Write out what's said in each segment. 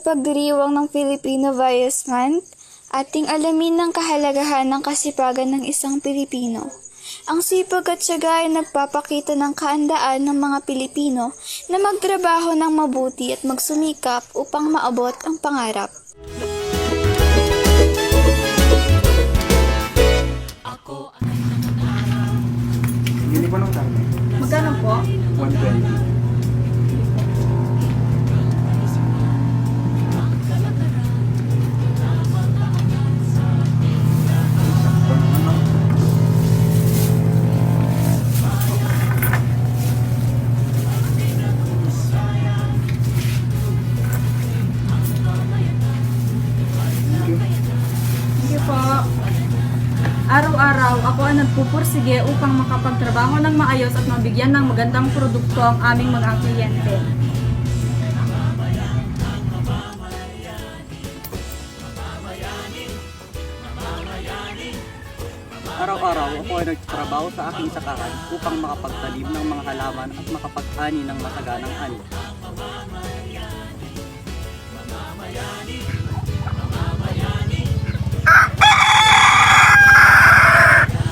pagdiriwang ng Filipino Values Month, ating alamin ng kahalagahan ng kasipagan ng isang Pilipino. Ang sipag at tiyaga ay nagpapakita ng kaandaan ng mga Pilipino na magtrabaho ng mabuti at magsumikap upang maabot ang pangarap. Bili po ng karne. Magkano po? 120. Sige po. Araw-araw, ako ang nagpupursige upang makapagtrabaho ng maayos at mabigyan ng magandang produkto ang aming mga kliyente. Araw-araw ako ay nagtatrabaho sa aking sakahan upang makapagtanim ng mga halaman at makapag-ani ng masaganang ani.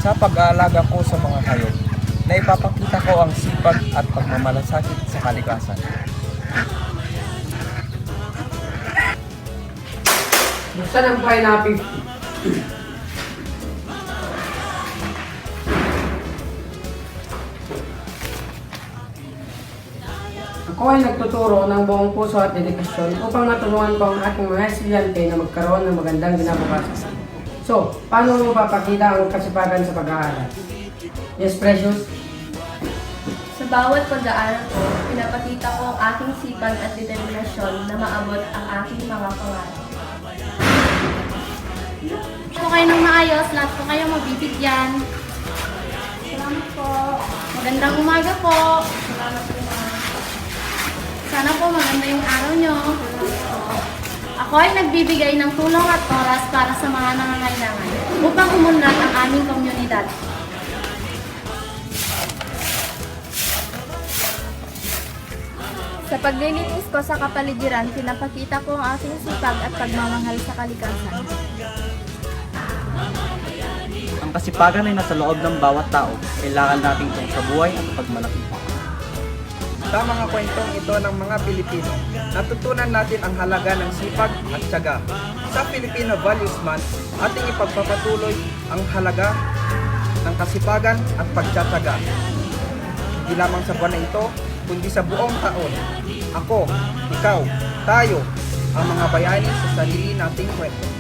Sa pag-aalaga ko sa mga hayop, na ipapakita ko ang sipag at pagmamalasakit sa kalikasan. Buksan ang buhay na 50. Ako ay nagtuturo ng buong puso at dedikasyon upang matulungan ko ang aking mga estudyante na magkaroon ng magandang kinabukasan. So, paano mo mapapakita ang kasipagan sa pag-aaral? Yes, Precious? Sa bawat pag-aaral ko, pinapakita ko ang aking sipag at determinasyon na maabot ang aking mga pangarap. Po kayo ng maayos, lahat po kayo mabibigyan. Salamat po. Magandang umaga po. Salamat po, ma'am. Sana po maganda yung araw nyo. Ako ay nagbibigay ng tulong at oras para sa mga nangangailangan upang umunlad ang aming komunidad. Sa paglilinis ko sa kapaligiran, pinapakita ko ang aking sipag at pagmamahal sa kalikasan. Ang kasipagan ay nasa loob ng bawat tao. Kailangan nating itong sa buhay at pagmalaki. Sa mga kwentong ito ng mga Pilipino, natutunan natin ang halaga ng sipag at tiyaga. Sa Filipino Values Month, ating ipagpapatuloy ang halaga ng kasipagan at pagtsatsaga. Hindi lamang sa buwan na ito, kundi sa buong taon. Ako, ikaw, tayo, ang mga bayani sa sarili nating kwento.